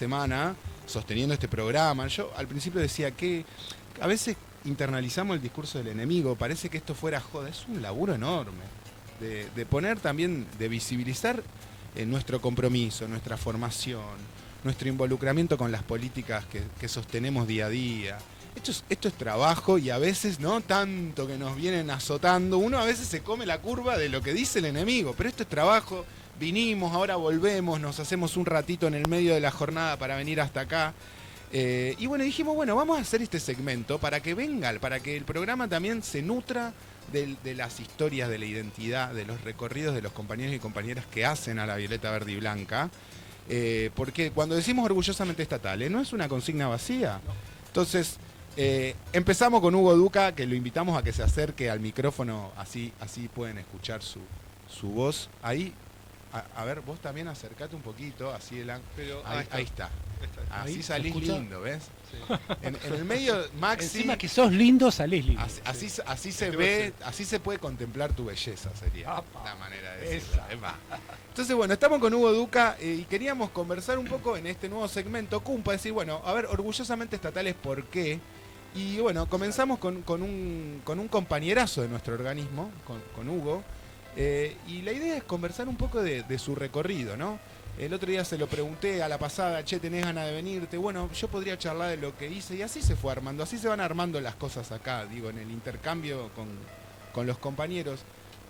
semana sosteniendo este programa. Yo al principio decía que a veces internalizamos el discurso del enemigo, parece que esto fuera joda, es un laburo enorme de poner también, de visibilizar nuestro compromiso, nuestra formación, nuestro involucramiento con las políticas que sostenemos día a día. Esto es trabajo y a veces no tanto que nos vienen azotando, uno a veces se come la curva de lo que dice el enemigo, pero esto es trabajo, vinimos, ahora volvemos, nos hacemos un ratito en el medio de la jornada para venir hasta acá. Y bueno, dijimos, bueno, vamos a hacer este segmento para que venga, para que el programa también se nutra de las historias, de la identidad, de los recorridos de los compañeros y compañeras que hacen a la Violeta Verde y Blanca. Porque cuando decimos orgullosamente estatal, no es una consigna vacía. Entonces, empezamos con Hugo Duca, que lo invitamos a que se acerque al micrófono, así pueden escuchar su voz. Ahí, a ver, vos también acercate un poquito, así pero ahí está. Así Ahí, salís lindo, ¿ves? Sí. En el medio, Maxi. Encima que sos lindo, salís lindo. Así se ve, así se puede contemplar tu belleza, sería la manera de decirlo. Entonces, bueno, estamos con Hugo Duca y queríamos conversar un poco en este nuevo segmento Cumpa, decir, bueno, a ver, orgullosamente estatales, ¿por qué? Y bueno, comenzamos con un compañerazo de nuestro organismo, con Hugo, y la idea es conversar un poco de su recorrido, ¿no? El otro día se lo pregunté a la pasada, che, ¿tenés ganas de venirte? Bueno, yo podría charlar de lo que hice y así se fue armando, así se van armando las cosas acá, digo, en el intercambio con los compañeros.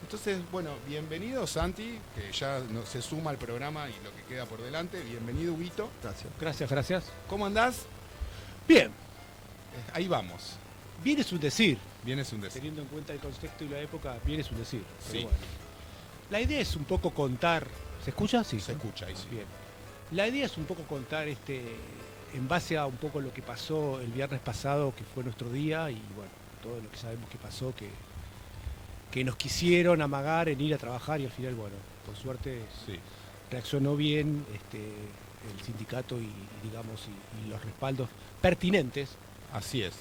Entonces, bueno, bienvenido Santi, que ya se suma al programa y lo que queda por delante. Bienvenido, Huguito. Gracias. ¿Cómo andás? Bien. Ahí vamos. Bien es un decir. Teniendo en cuenta el contexto y la época, bien es un decir. Sí. Bueno. La idea es un poco contar. ¿Se escucha? Sí. Se escucha, ahí sí. Bien. La idea es un poco contar en base a un poco lo que pasó el viernes pasado, que fue nuestro día, y bueno, todo lo que sabemos que pasó, que nos quisieron amagar en ir a trabajar y al final, bueno, por suerte reaccionó bien el sindicato y digamos y los respaldos pertinentes. Así es.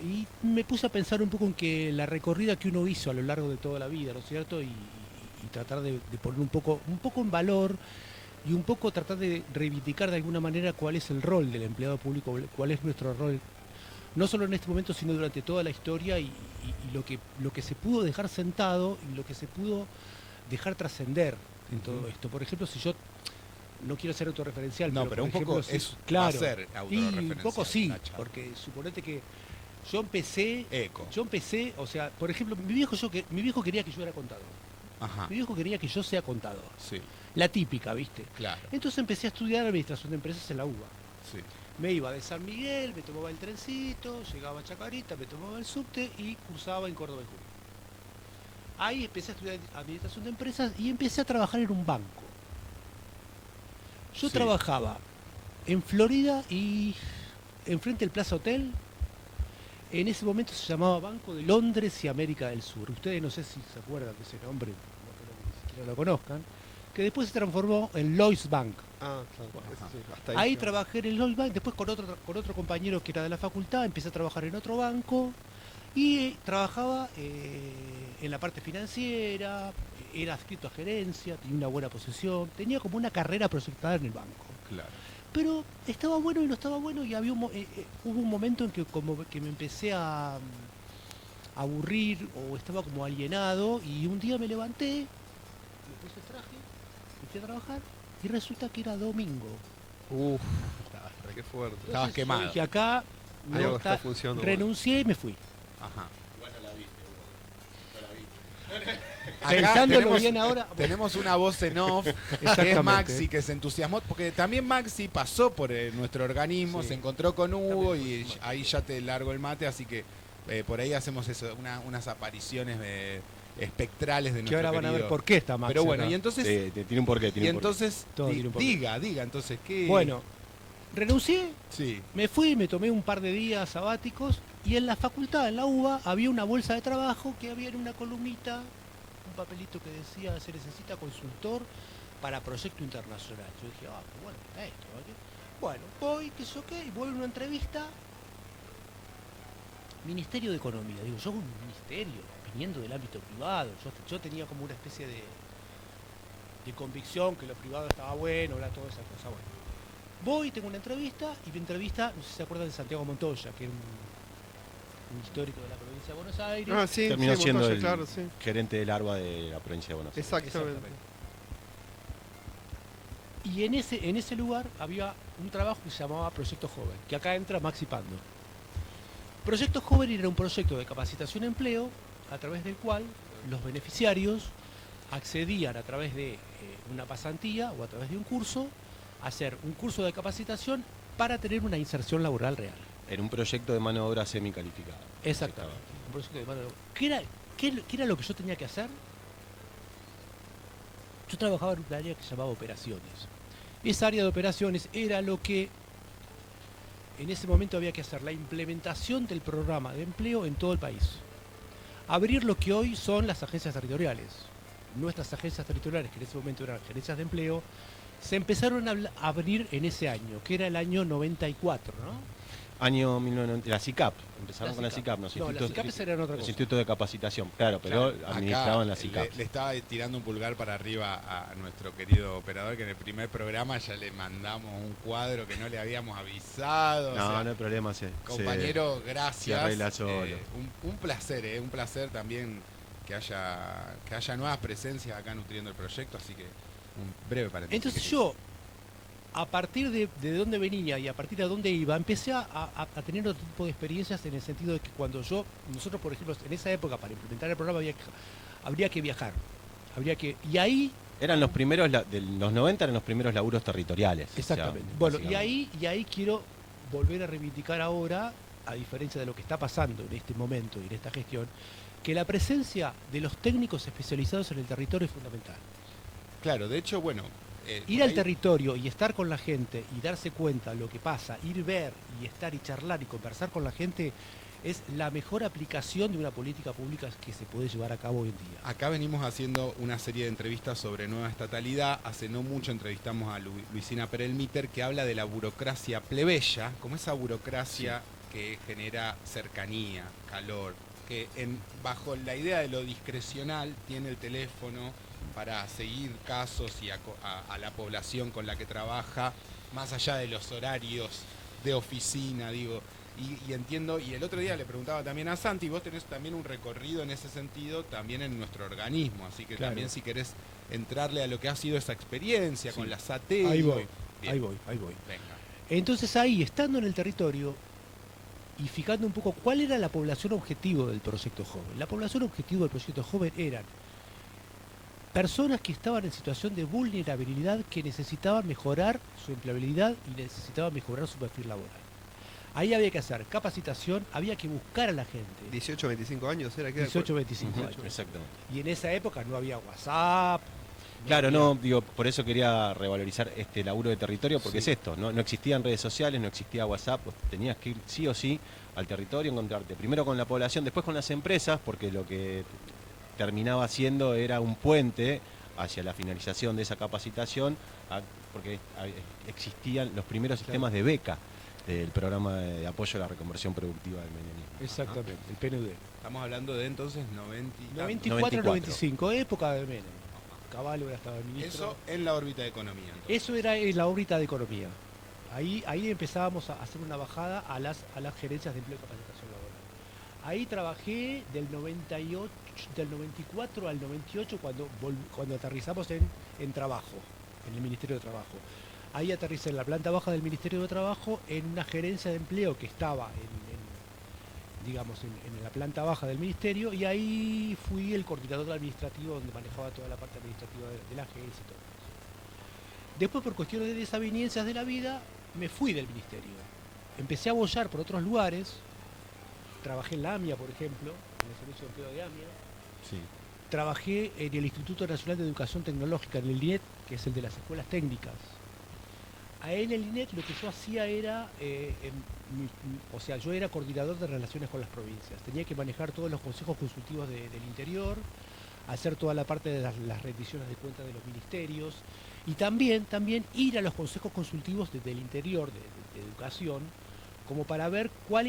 Y me puse a pensar un poco en que la recorrida que uno hizo a lo largo de toda la vida, ¿no es cierto? Y tratar de poner un poco en valor y un poco tratar de reivindicar de alguna manera cuál es el rol del empleado público, cuál es nuestro rol, no solo en este momento, sino durante toda la historia y lo que se pudo dejar sentado y lo que se pudo dejar trascender en todo esto. Por ejemplo, si yo no quiero ser autorreferencial, pero un ejemplo, poco es claro, ser autorreferencial. Y un poco sí, porque suponete que yo empecé, o sea, por ejemplo, mi viejo quería que yo era contador. Ajá. Mi viejo quería que yo sea contador. Sí. La típica, ¿viste? Claro. Entonces empecé a estudiar administración de empresas en la UBA. Sí. Me iba de San Miguel, me tomaba el trencito, llegaba a Chacarita, me tomaba el subte y cursaba en Córdoba y Jujuy. Ahí empecé a estudiar administración de empresas y empecé a trabajar en un banco. Yo trabajaba en Florida y enfrente del Plaza Hotel. En ese momento se llamaba Banco de Londres y América del Sur. Ustedes no sé si se acuerdan de ese nombre, no creo que ni siquiera lo conozcan. Que después se transformó en Lloyds Bank. Claro. Bueno, ahí trabajé en el Lloyds Bank, después con otro compañero que era de la facultad, empecé a trabajar en otro banco y trabajaba en la parte financiera, era adscrito a gerencia, tenía una buena posición, tenía como una carrera proyectada en el banco. Claro. Pero estaba bueno y no estaba bueno y había hubo un momento en que como que me empecé a aburrir o estaba como alienado y un día me levanté, me puse el traje, me fui a trabajar y resulta que era domingo. Qué fuerte. Estabas quemado. Dije acá no está funcionando. Renuncié y me fui. Ajá. Bueno, la viste, no la viste. Pensándolo bien ahora. Tenemos una voz en off, que es Maxi, que se entusiasmó, porque también Maxi pasó por nuestro organismo, se encontró con Hugo y ahí ya te largo el mate, así que por ahí hacemos eso, unas apariciones espectrales de nuestro que ahora van querido. A ver por qué está Maxi. Pero bueno, acá. y entonces... Tiene un porqué, y entonces, diga, entonces, ¿qué...? Bueno, renuncié, sí. me fui, me tomé un par de días sabáticos y en la facultad, en la UBA, había una bolsa de trabajo que había en una columnita, un papelito que decía se necesita consultor para proyecto internacional. Yo dije, pues bueno, esto, ¿vale? Bueno, voy, qué sé yo qué, y voy a una entrevista. Ministerio de Economía, digo, yo un ministerio, viniendo del ámbito privado, yo tenía como una especie de convicción que lo privado estaba bueno, era toda esa cosa, bueno. Voy, tengo una entrevista, y mi entrevista, no sé si se acuerdan de Santiago Montoya, que es un histórico de la provincia de Buenos Aires. Ah, sí, Terminó sí, siendo Montoya, el claro, sí. gerente del ARBA de la provincia de Buenos Aires. Exactamente. Y en ese lugar había un trabajo que se llamaba Proyecto Joven, que acá entra Maxi Pando. Proyecto Joven era un proyecto de capacitación y empleo a través del cual los beneficiarios accedían a través de una pasantía o a través de un curso a hacer un curso de capacitación para tener una inserción laboral real. Era un proyecto de mano de obra semicalificada. Exactamente. Un proyecto de mano de obra. ¿Qué era lo que yo tenía que hacer? Yo trabajaba en un área que se llamaba operaciones. Esa área de operaciones era lo que en ese momento había que hacer, la implementación del programa de empleo en todo el país. Abrir lo que hoy son las agencias territoriales. Nuestras agencias territoriales, que en ese momento eran gerencias de empleo, se empezaron a abrir en ese año, que era el año 94, ¿no? Año 1990, la CICAP, empezaron La con la CICAP. CICAP, No, las CICAPs eran otra los cosa. institutos de capacitación, claro, pero Claro, administraban la acá CICAP. le estaba tirando un pulgar para arriba a nuestro querido operador, que en el primer programa ya le mandamos un cuadro que no le habíamos avisado. No, o sea, no hay problema. compañero, gracias. se arregla solo. Un placer también que haya nuevas presencias acá nutriendo el proyecto, así que un breve paréntesis. Entonces yo, a partir de dónde venía y a partir de dónde iba, empecé a tener otro tipo de experiencias en el sentido de que nosotros, por ejemplo, en esa época, para implementar el programa habría que viajar. Y ahí... Eran los primeros, los 90 eran los primeros laburos territoriales. Exactamente. O sea, Bueno, básicamente. y ahí quiero volver a reivindicar ahora, a diferencia de lo que está pasando en este momento y en esta gestión, que la presencia de los técnicos especializados en el territorio es fundamental. Claro, de hecho, bueno... Ir por al ahí- territorio y estar con la gente y darse cuenta de lo que pasa, ir ver y estar y charlar y conversar con la gente es la mejor aplicación de una política pública que se puede llevar a cabo hoy en día. Acá venimos haciendo una serie de entrevistas sobre nueva estatalidad. Hace no mucho entrevistamos a Luisina Perelmiter, que habla de la burocracia plebeya, como esa burocracia que genera cercanía, calor, que bajo la idea de lo discrecional tiene el teléfono para seguir casos y a la población con la que trabaja, más allá de los horarios de oficina, digo. Y entiendo, y el otro día le preguntaba también a Santi, vos tenés también un recorrido en ese sentido también en nuestro organismo, así que Claro. también si querés entrarle a lo que ha sido esa experiencia con la SATE. Ahí voy, Bien. ahí voy. Venga. Entonces ahí, estando en el territorio y fijando un poco cuál era la población objetivo del Proyecto Joven. La población objetivo del Proyecto Joven eran personas que estaban en situación de vulnerabilidad, que necesitaban mejorar su empleabilidad y necesitaban mejorar su perfil laboral. Ahí había que hacer capacitación, había que buscar a la gente. 18, 25 años era que 18, 25 Ujú, años. exactamente. Y en esa época no había WhatsApp. Claro, había- no, digo, por eso quería revalorizar este laburo de territorio, porque Sí. es esto, no existían redes sociales, no existía WhatsApp, vos tenías que ir sí o sí al territorio, encontrarte primero con la población, después con las empresas, porque lo que terminaba siendo era un puente hacia la finalización de esa capacitación, porque existían los primeros sistemas de beca del programa de apoyo a la reconversión productiva del menemismo. Exactamente, el PNUD. Estamos hablando de entonces 90 y tantos. 94, 95, época de Menem. Caballo era estaba ministro. Eso en la órbita de economía. Entonces. Eso era en la órbita de economía. Ahí empezábamos a hacer una bajada a las gerencias de empleo y capacitación laboral. Ahí trabajé del 94 al 98 cuando aterrizamos en trabajo, en el Ministerio de Trabajo. Ahí aterricé en la planta baja del Ministerio de Trabajo en una gerencia de empleo que estaba en la planta baja del ministerio, y ahí fui el coordinador administrativo donde manejaba toda la parte administrativa de la agencia y todo eso. Después, por cuestiones de desavenencias de la vida, me fui del ministerio. Empecé a bollar por otros lugares. Trabajé en la AMIA, por ejemplo, en el Servicio de Empleo de AMIA. Sí. Trabajé en el Instituto Nacional de Educación Tecnológica, en el INET, que es el de las escuelas técnicas. Ahí en el INET lo que yo hacía era, yo era coordinador de relaciones con las provincias. Tenía que manejar todos los consejos consultivos del interior, hacer toda la parte de las rendiciones de cuentas de los ministerios, y también ir a los consejos consultivos del interior de educación, como para ver cuál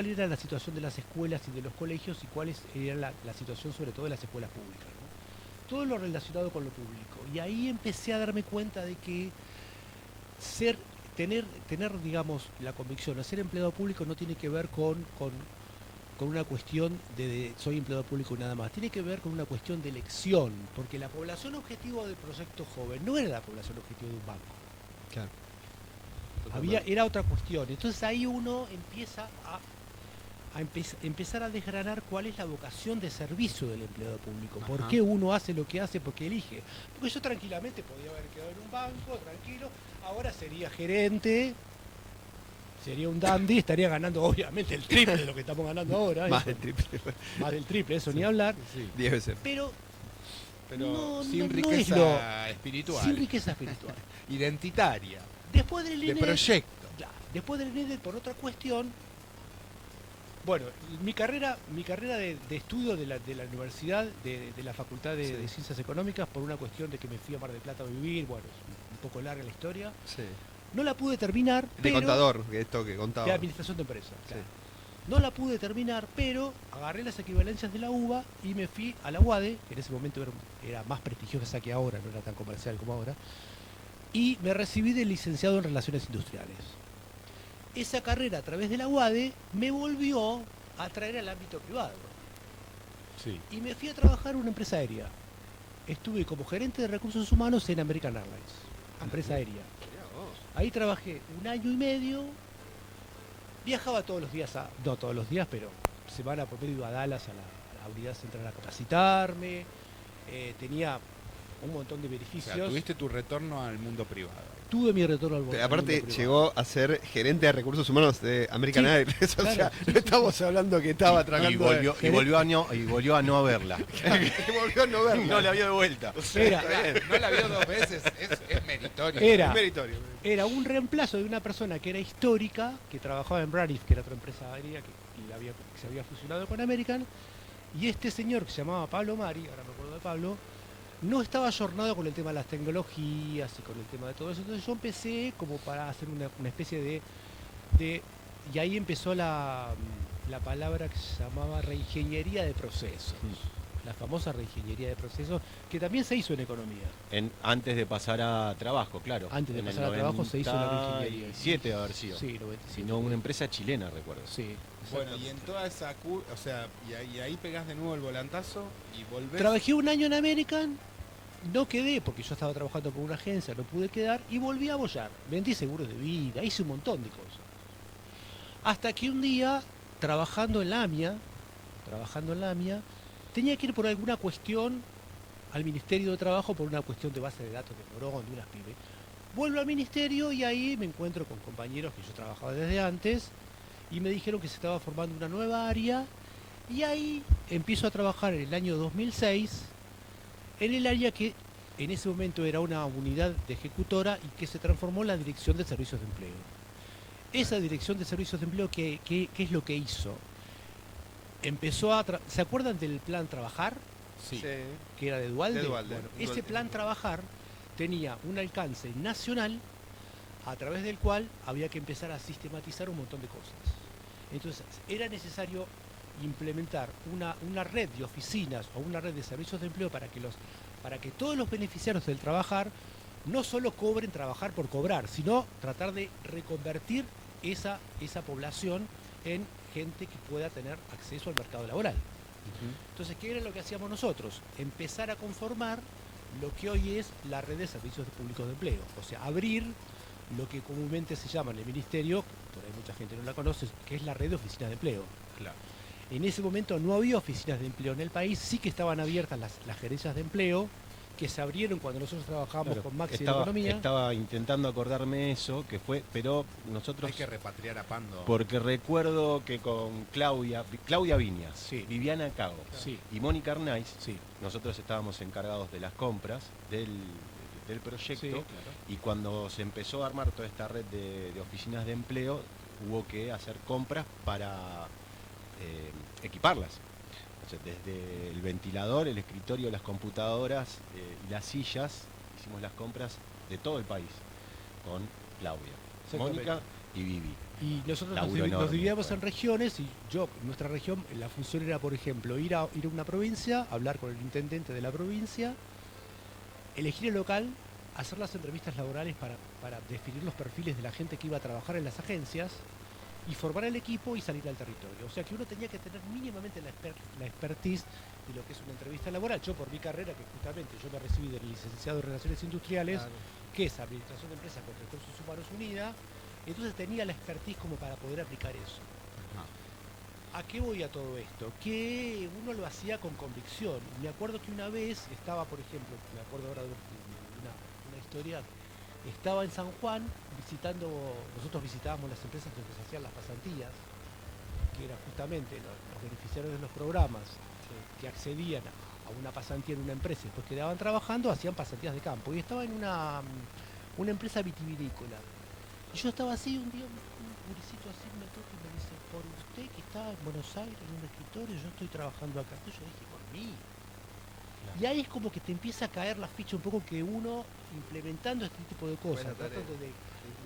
era la situación de las escuelas y de los colegios, y cuál era la situación sobre todo de las escuelas públicas, ¿no? Todo lo relacionado con lo público. Y ahí empecé a darme cuenta de que tener, digamos, la convicción de ser empleado público no tiene que ver con una cuestión de soy empleado público y nada más. Tiene que ver con una cuestión de elección, porque la población objetivo del proyecto joven no era la población objetivo de un banco. Claro. Era otra cuestión. Entonces ahí uno empieza empezar a desgranar cuál es la vocación de servicio del empleado público. ¿Por Ajá. qué uno hace lo que hace? Porque elige. Porque yo tranquilamente podía haber quedado en un banco, tranquilo. Ahora sería gerente, sería un dandy, estaría ganando obviamente el triple de lo que estamos ganando ahora. Más eso. del triple. Más del triple, eso ni hablar. Sí. 10 veces. Pero Pero sin no es riqueza espiritual, sin riqueza espiritual. identitaria, Después del de INED, proyecto. claro, después del INED, por otra cuestión, bueno, mi carrera de estudio de la universidad, de la Facultad de Ciencias Económicas, por una cuestión de que me fui a Mar del Plata a vivir, bueno, es un poco larga la historia, Sí. no la pude terminar, De pero contador, que esto que contaba. de administración de empresas. Sí. Claro. No la pude terminar, pero agarré las equivalencias de la UBA y me fui a la UADE, que en ese momento era más prestigiosa que ahora, no era tan comercial como ahora, y me recibí de licenciado en Relaciones Industriales. Esa carrera a través de la UADE me volvió a traer al ámbito privado Sí. y me fui a trabajar en una empresa aérea. Estuve como gerente de recursos humanos en American Airlines, empresa aérea. Mirá vos. Ahí trabajé 1 año y medio, viajaba todos los días, no todos los días, pero semana por medio iba a Dallas a la unidad central a capacitarme, tenía un montón de O sea, beneficios. tuviste tu retorno al mundo privado. Tuve mi retorno al Pero al aparte mundo privado. llegó a ser gerente de recursos humanos de American Sí, Airlines. O claro, sea, sí, no estamos hablando que estaba tragando. Y volvió a no verla. Y volvió a no verla. No la vio de vuelta. Era, No la vio 2 veces, es meritorio. Era. Es meritorio. era un reemplazo de una persona que era histórica, que trabajaba en Braniff, que era otra empresa aérea que se había fusionado con American, y este señor que se llamaba Pablo Mari, ahora me acuerdo de Pablo, no estaba ayornado con el tema de las tecnologías y con el tema de todo eso. Entonces yo empecé como para hacer una especie y ahí empezó la palabra que se llamaba reingeniería de procesos. La famosa reingeniería de procesos, que también se hizo en economía. Antes de pasar a trabajo, claro. Antes de En pasar el a trabajo se hizo la reingeniería. 97 debe haber sido. Sí, 97. Sino una empresa chilena, recuerdo. Sí. Bueno, y en toda esa o sea, y ahí pegás de nuevo el volantazo y volvés. Trabajé 1 año en American, no quedé porque yo estaba trabajando con una agencia, no pude quedar y volví a bollar. Vendí seguros de vida, hice un montón de cosas. Hasta que un día, trabajando en la AMIA, tenía que ir por alguna cuestión al Ministerio de Trabajo por una cuestión de base de datos de Morón, de unas pymes. Vuelvo al ministerio y ahí me encuentro con compañeros que yo trabajaba desde antes y me dijeron que se estaba formando una nueva área y ahí empiezo a trabajar en el año 2006 en el área que en ese momento era una unidad de ejecutora y que se transformó en la Dirección de Servicios de Empleo. Esa Dirección de Servicios de Empleo, ¿qué es lo que hizo? Empezó ¿se acuerdan del plan Trabajar? Sí. Que era de Dualde. De Dualde. Bueno, Dualde. ese plan Trabajar tenía un alcance nacional a través del cual había que empezar a sistematizar un montón de cosas. Entonces, era necesario implementar una red de oficinas o una red de servicios de empleo para que todos los beneficiarios del trabajar no solo cobren trabajar por cobrar, sino tratar de reconvertir esa población en gente que pueda tener acceso al mercado laboral. Entonces, ¿qué era lo que hacíamos nosotros? Empezar a conformar lo que hoy es la red de servicios públicos de empleo, o sea, abrir lo que comúnmente se llama en el ministerio, por ahí mucha gente no la conoce, que es la red de oficinas de empleo. Claro. En ese momento no había oficinas de empleo en el país, sí que estaban abiertas las gerencias de empleo, que se abrieron cuando nosotros trabajábamos Claro, con Maxi en estaba, Economía. estaba intentando acordarme eso, que fue, pero nosotros, Hay que repatriar a Pando. porque recuerdo que con Claudia Viñas, Sí. Viviana Cago Sí, y Mónica Arnaiz, sí, nosotros estábamos encargados de las compras del proyecto, sí, claro. y cuando se empezó a armar toda esta red de oficinas de empleo, hubo que hacer compras para equiparlas. O sea, desde el ventilador, el escritorio, las computadoras y las sillas, hicimos las compras de todo el país con Claudia, Exactamente. Mónica y Vivi. Y nosotros Laburo enorme, nos dividíamos bueno. en regiones y en nuestra región, la función era, por ejemplo, ir a una provincia, hablar con el intendente de la provincia, elegir el local, hacer las entrevistas laborales para definir los perfiles de la gente que iba a trabajar en las agencias y formar el equipo y salir al territorio. O sea que uno tenía que tener mínimamente la expertise de lo que es una entrevista laboral. Yo por mi carrera, que justamente yo me recibí del licenciado en Relaciones Industriales, Claro. que es Administración de Empresas con Recursos Humanos Unida, entonces tenía la expertise como para poder aplicar eso. ¿A qué voy a todo esto? Que uno lo hacía con convicción. Me acuerdo que una vez estaba, por ejemplo, me acuerdo ahora de una historia, estaba en San Juan visitando, nosotros visitábamos las empresas donde se hacían las pasantías, que eran justamente los beneficiarios de los programas que accedían a una pasantía en una empresa y después quedaban trabajando, hacían pasantías de campo. Y estaba en una empresa vitivinícola. Y yo estaba así, un día un gurisito así me toca y me dice, por usted que está en Buenos Aires en un escritorio, yo estoy trabajando acá. Entonces yo dije, por mí. Y ahí es como que te empieza a caer la ficha un poco que uno, implementando este tipo de cosas, Buena tarea.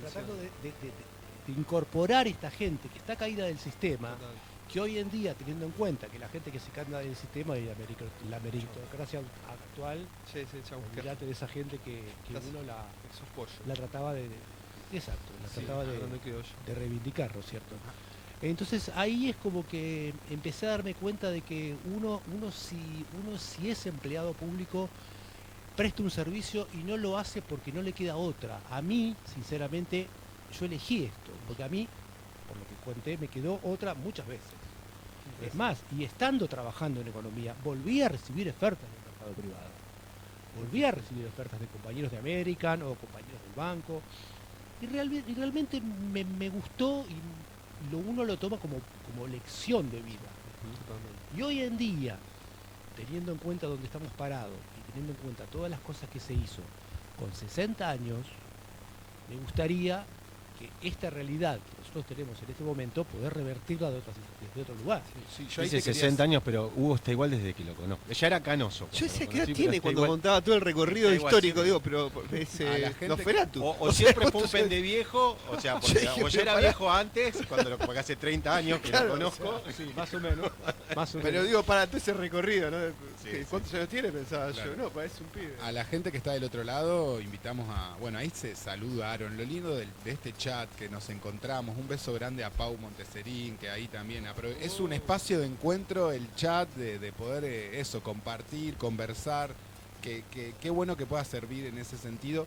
tratando de incorporar esta gente que está caída del sistema, Total. que hoy en día, teniendo en cuenta que la gente que se cae del sistema y la meritocracia actual, Sí, sí, chavos, que olvídate de esa gente que Estás- uno sos pollo. la trataba exacto, la Sí, trataba acá donde quedo yo. de reivindicar, ¿no es cierto? Entonces ahí es como que empecé a darme cuenta de que uno si es empleado público, presta un servicio y no lo hace porque no le queda otra. A mí, sinceramente, yo elegí esto, porque a mí, por lo que conté, me quedó otra muchas veces. Es más, y estando trabajando en economía, volví a recibir ofertas del mercado privado. Volví a recibir ofertas de compañeros de American o compañeros del banco. Y realmente me gustó y uno lo toma como lección de vida. Totalmente. Y hoy en día, teniendo en cuenta dónde estamos parados y teniendo en cuenta todas las cosas que se hizo con 60 años, me gustaría que esta realidad que nosotros tenemos en este momento, poder revertirla desde otro lugar. Sí, yo ahí Dice te quería 60 años, pero Hugo está igual desde que lo conozco. Ya era canoso. Yo cuando decía, lo ¿qué edad conocí, pero tiene está cuando igual. contaba todo el recorrido Está igual histórico? siempre. Digo, pero es A la gente- Nosferatu. O sea, siempre fue un ¿cuántos años? pende viejo, o sea, porque, dije, o ya era pará. viejo antes, porque hace 30 años que Claro, lo conozco. Sí, más o menos. Más o Pero menos. digo, para todo ese recorrido, ¿no? Sí, ¿Cuántos años tiene? Pensaba Claro. yo. No, parece un pibe. A la gente que está del otro lado, invitamos a... Bueno, ahí se saludaron. Lo lindo de este chat que nos encontramos. Un beso grande a Pau Montecerín, que ahí también... Es un espacio de encuentro, el chat, de poder compartir, conversar. Qué bueno que pueda servir en ese sentido.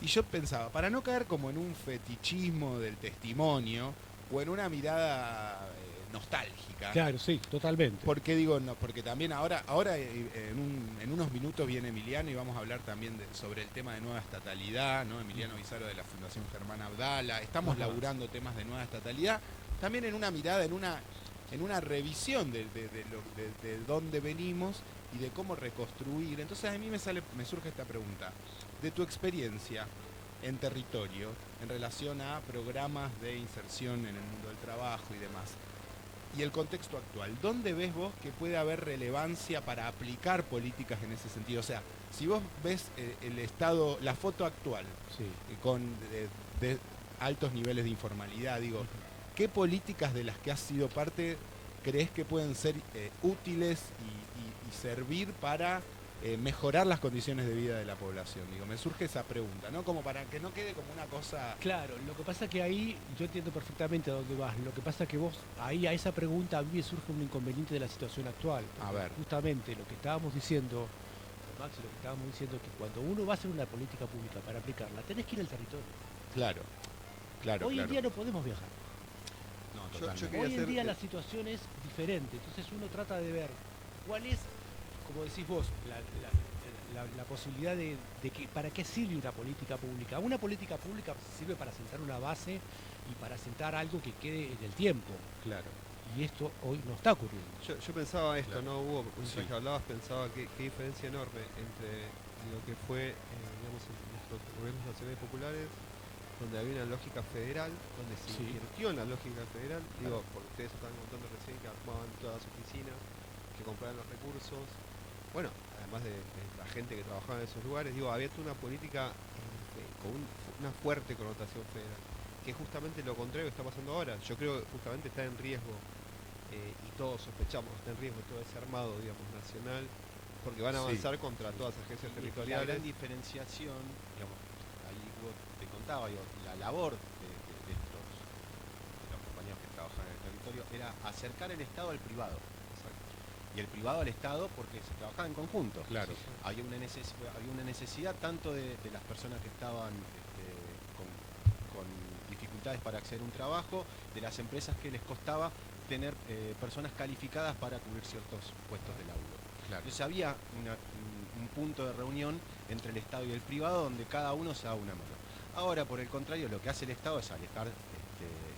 Y yo pensaba, para no caer como en un fetichismo del testimonio o en una mirada nostálgica. Claro, sí, totalmente. ¿Por qué digo no? Porque también ahora en unos minutos viene Emiliano y vamos a hablar también sobre el tema de nueva estatalidad, ¿no? Emiliano Bizarro de la Fundación Germán Abdala. Estamos Ajá. laburando temas de nueva estatalidad, también en una mirada, en una revisión de dónde venimos y de cómo reconstruir. Entonces a mí me surge esta pregunta. De tu experiencia en territorio, en relación a programas de inserción en el mundo del trabajo y demás, y el contexto actual, ¿dónde ves vos que puede haber relevancia para aplicar políticas en ese sentido? O sea, si vos ves el estado, la foto actual, Sí. con de altos niveles de informalidad, digo, ¿qué políticas de las que has sido parte crees que pueden ser útiles y servir para mejorar las condiciones de vida de la población? Digo, me surge esa pregunta, ¿no? Como para que no quede como una cosa... Claro, lo que pasa que ahí yo entiendo perfectamente a dónde vas. Lo que pasa que vos, ahí a esa pregunta a mí me surge un inconveniente de la situación actual. A ver. Justamente lo que estábamos diciendo, Max, lo que estábamos diciendo es que cuando uno va a hacer una política pública para aplicarla, tenés que ir al territorio. Claro, claro, Hoy claro. en día no podemos viajar. No, Yo totalmente. quería Hoy en hacer- día la situación es diferente, entonces uno trata de ver cuál es, como decís vos, la posibilidad de que para qué sirve una política pública. Una política pública sirve para sentar una base y para sentar algo que quede en el tiempo. Claro. Y esto hoy no está ocurriendo. Yo pensaba esto, Claro. ¿no? Hugo, mientras Sí. que hablabas, pensaba qué diferencia enorme entre lo que fue, digamos, en nuestros gobiernos nacionales populares, donde había una lógica federal, donde se Sí. invirtió en la lógica federal, digo, porque ustedes estaban contando recién que armaban todas las oficinas, que compraban los recursos, bueno, además de la gente que trabajaba en esos lugares, digo, había toda una política con una fuerte connotación federal, que es justamente lo contrario que está pasando ahora. Yo creo que justamente está en riesgo, y todos sospechamos, está en riesgo todo ese armado, digamos, nacional, porque van a Sí. avanzar contra todas las agencias Y la territoriales. gran diferenciación, digamos, ahí vos te contaba, digo, la labor de los compañeros que trabajan en el territorio era acercar el Estado al privado. Y el privado al Estado porque se trabajaba en conjunto. Claro. Había una necesidad tanto de las personas que estaban con dificultades para acceder a un trabajo, de las empresas que les costaba tener personas calificadas para cubrir ciertos puestos de laburo. Claro. Entonces había un punto de reunión entre el Estado y el privado donde cada uno se daba una mano. Ahora, por el contrario, lo que hace el Estado es alejar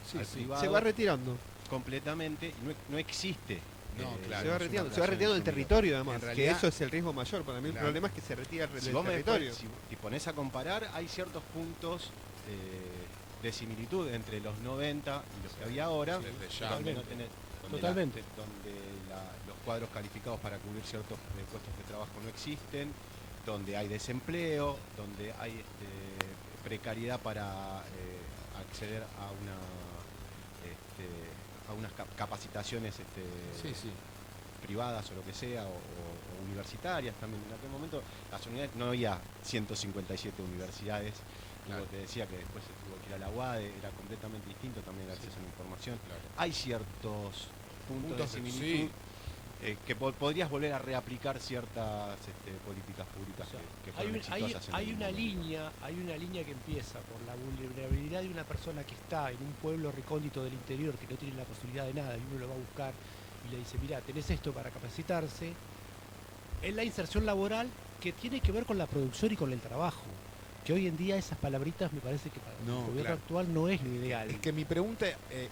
Sí, al sí. privado Se va retirando. completamente y no existe. No, claro. Se va es retirando, una se va relación retirando del consumidor. territorio además, En que realidad- eso es el riesgo mayor. Para mí el Claro. problema es que se retira del Si vos territorio. si te pones a comparar, hay ciertos puntos de similitud entre los 90 y los que había ahora, Sí, desde ya. donde Totalmente. donde Totalmente. donde los cuadros calificados para cubrir ciertos puestos de trabajo no existen, donde hay desempleo, donde hay precariedad para acceder a unas capacitaciones Sí, sí. privadas o lo que sea, o universitarias también. En aquel momento las unidades, no había 157 universidades. Claro. Te decía que después se tuvo que ir a la UADE, era completamente distinto también el acceso a la información. Claro. Hay ciertos puntos de Puntos de- similitud sí. que podrías volver a reaplicar ciertas políticas públicas O sea, que hay, fueron un- hay- exitosas en hay el una momento. línea que empieza por la vulnerabilidad de una persona que está en un pueblo recóndito del interior que no tiene la posibilidad de nada y uno lo va a buscar y le dice, mira, tenés esto para capacitarse, en la inserción laboral que tiene que ver con la producción y con el trabajo, que hoy en día esas palabritas me parece que para No, el gobierno claro. actual no es lo ideal. Es que mi pregunta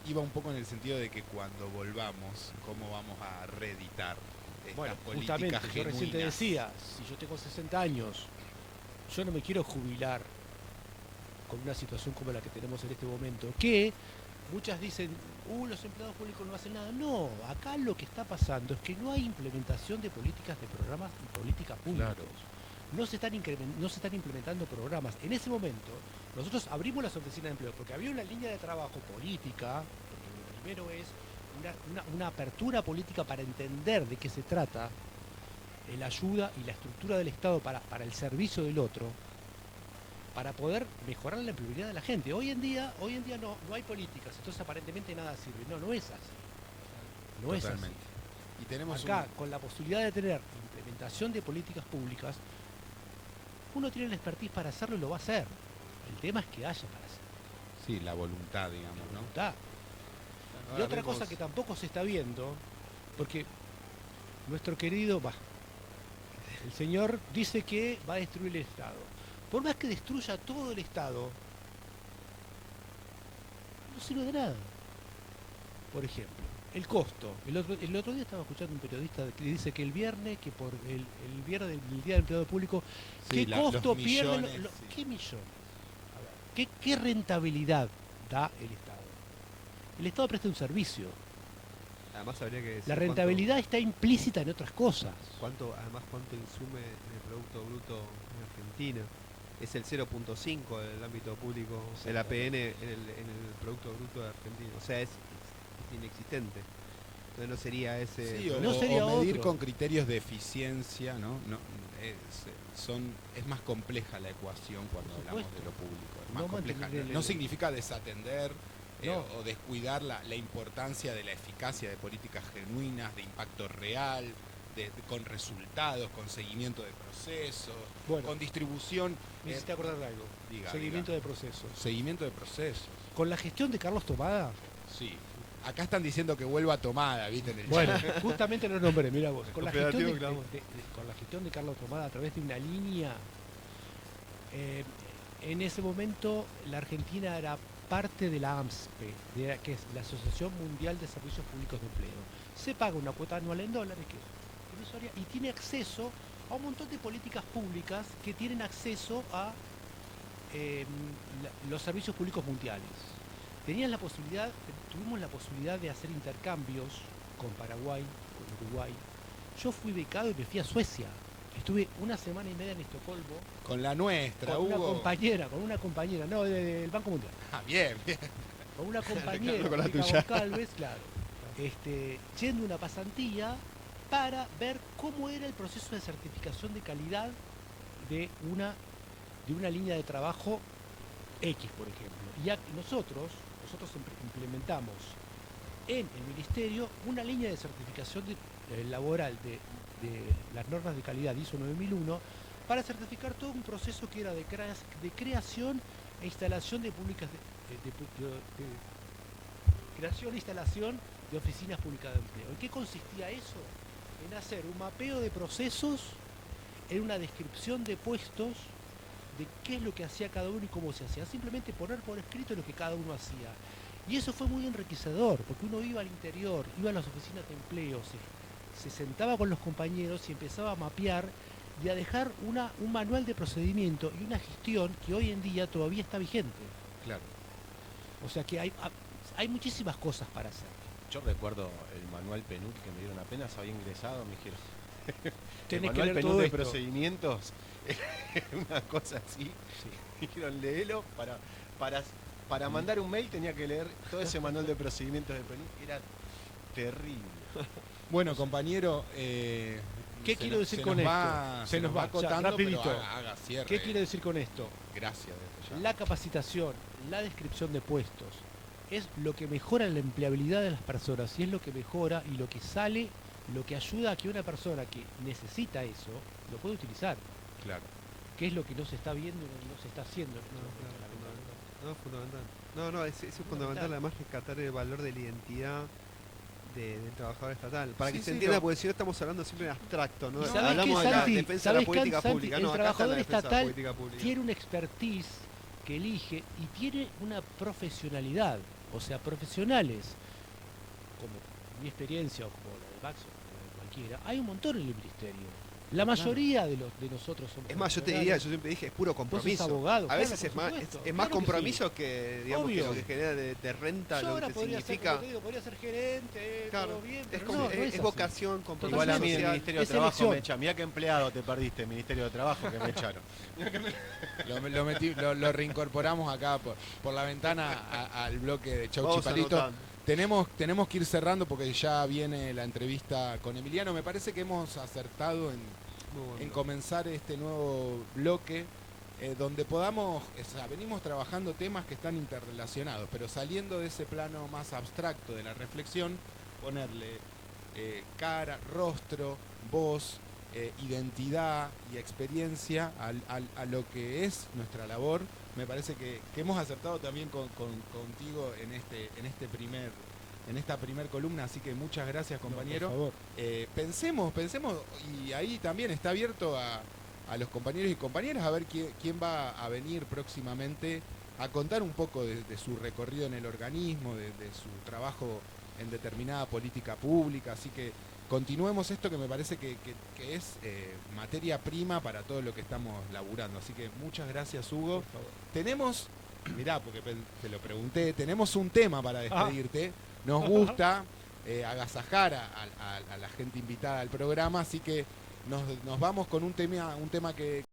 iba un poco en el sentido de que cuando volvamos, ¿cómo vamos a reeditar estas Bueno, políticas justamente, yo recién te genuinas? decía, si yo tengo 60 años, yo no me quiero jubilar con una situación como la que tenemos en este momento, que muchas dicen, los empleados públicos no hacen nada. No, acá lo que está pasando es que no hay implementación de políticas de programas y políticas públicas. Claro. No se están implementando programas. En ese momento, nosotros abrimos las oficinas de empleo porque había una línea de trabajo política, porque lo primero es una apertura política para entender de qué se trata, la ayuda y la estructura del Estado para el servicio del otro, para poder mejorar la empleabilidad de la gente. Hoy en día no hay políticas, entonces aparentemente nada sirve. No es así. No es así. Totalmente. Y tenemos Acá, con la posibilidad de tener implementación de políticas públicas, uno tiene la expertise para hacerlo y lo va a hacer. El tema es que haya para hacerlo. sí, la voluntad, digamos, ¿no? Está. Y Ahora otra vemos- cosa que tampoco se está viendo, porque nuestro querido, el señor dice que va a destruir el Estado. Por más que destruya todo el Estado, no sirve de nada. Por ejemplo, el costo. El otro día estaba escuchando un periodista que dice que el viernes, que por el viernes del Día del Empleado Público, Sí, ¿qué los costo pierden? millones, sí. ¿Qué millones? A ver, ¿qué rentabilidad da el Estado? El Estado presta un servicio. Además habría que decir La rentabilidad está implícita en otras cosas. cuánto insume en el Producto Bruto en Argentina. Es el 0.5 del ámbito público, el APN en el Producto Bruto de Argentina. O sea, es inexistente. Entonces no sería ese... Sí, No sería o medir otro. con criterios de eficiencia, ¿no? Es más compleja la ecuación cuando Por hablamos supuesto. de lo público. Es más No compleja. mantener el- No significa desatender No. o descuidar la importancia de la eficacia de políticas genuinas, de impacto real, con resultados, con seguimiento de procesos, Bueno, con distribución. me hiciste acordar de algo. Diga, Seguimiento diga. de procesos. Seguimiento de procesos. Con la gestión de Carlos Tomada, Sí. Acá están diciendo que vuelva Tomada, ¿viste? En el bueno, chat. justamente lo nombré, mira vos. Con la, gestión Operativo, de, claro. con la gestión de Carlos Tomada a través de una línea, en ese momento la Argentina era parte de la AMSPE, que es la Asociación Mundial de Servicios Públicos de Empleo. Se paga una cuota anual en dólares, que es irrisoria, y tiene acceso a un montón de políticas públicas que tienen acceso a los servicios públicos mundiales. Tuvimos la posibilidad de hacer intercambios con Paraguay, con Uruguay. Yo fui becado y me fui a Suecia. Estuve una semana y media en Estocolmo Con la nuestra, con una Hugo. compañera, no, del Banco Mundial. Ah, bien, bien. Con una compañera, Ricardo, con la Mónica tuya. Goncalves, claro. Yendo a una pasantía para ver cómo era el proceso de certificación de calidad de una línea de trabajo X, por ejemplo. Y nosotros implementamos en el Ministerio una línea de certificación laboral de las normas de calidad ISO 9001 para certificar todo un proceso que era de creación e instalación de creación e instalación de oficinas públicas de empleo. ¿En qué consistía eso? En hacer un mapeo de procesos, en una descripción de puestos, de qué es lo que hacía cada uno y cómo se hacía. Simplemente poner por escrito lo que cada uno hacía. Y eso fue muy enriquecedor, porque uno iba al interior, iba a las oficinas de empleo, se sentaba con los compañeros y empezaba a mapear y a dejar un manual de procedimiento y una gestión que hoy en día todavía está vigente. Claro. O sea que hay muchísimas cosas para hacer. Yo recuerdo el manual PNUD que me dieron apenas había ingresado, me dijeron. El Tenés que manual leer PNUD todo de esto. procedimientos, una cosa así. Sí. Dijeron, léelo para mandar un mail tenía que leer todo ese manual de procedimientos de PNUD. Era terrible. Bueno, compañero, ¿Qué quiero decir con esto? Se nos va acotando, rapidito. pero haga cierre. ¿Qué quiero decir con esto? Gracias. desde ya. La capacitación, la descripción de puestos, es lo que mejora la empleabilidad de las personas y es lo que mejora y lo que sale, lo que ayuda a que una persona que necesita eso lo pueda utilizar, Claro. que es lo que no se está viendo y no se está haciendo. en No, este momento, lamentablemente. No, fundamental. No, es fundamental además rescatar el valor de la identidad del trabajador estatal. Para que Sí, se sí, entienda, porque si no estamos hablando siempre en abstracto, ¿no? ¿Y sabés Hablamos qué, de la Santi? defensa de ¿Sabés la qué, política Santi? pública. El No, acá está la trabajador defensa de la estatal política pública. tiene una expertise que elige y tiene una profesionalidad, o sea, profesionales, como mi experiencia o como la de Max o como la de cualquiera, hay un montón en el ministerio. La mayoría de nosotros somos Es más, yo te profesionales. diría, yo siempre dije, es puro compromiso. abogado, a claro, veces por es más, supuesto, es más claro que compromiso que, digamos, que Obvio. lo que genera de renta, Yo lo ahora que podría significa. ser, como te digo, podría ser gerente, Claro, todo bien, es, pero como, no, no es así. vocación, compromiso Igual a mí el social. Ministerio de Es Trabajo elección. me echa. Mirá qué empleado te perdiste, Ministerio de Trabajo, que me echaron. Lo reincorporamos acá por la ventana al bloque de Chau Vamos Chipalito. anotando. Tenemos que ir cerrando porque ya viene la entrevista con Emiliano. Me parece que hemos acertado Muy bueno. en comenzar este nuevo bloque donde podamos, o sea, venimos trabajando temas que están interrelacionados, pero saliendo de ese plano más abstracto de la reflexión, ponerle cara, rostro, voz, identidad y experiencia a lo que es nuestra labor. Me parece que hemos acertado también contigo en esta primer columna, así que muchas gracias, compañero. No, por favor. Pensemos, y ahí también está abierto a los compañeros y compañeras a ver quién va a venir próximamente a contar un poco de su recorrido en el organismo, de su trabajo en determinada política pública, así que continuemos esto que me parece que es materia prima para todo lo que estamos laburando, así que muchas gracias, Hugo. Por favor. Tenemos, mirá, porque te lo pregunté, tenemos un tema para despedirte. Nos gusta agasajar a la gente invitada al programa, así que nos vamos con un tema que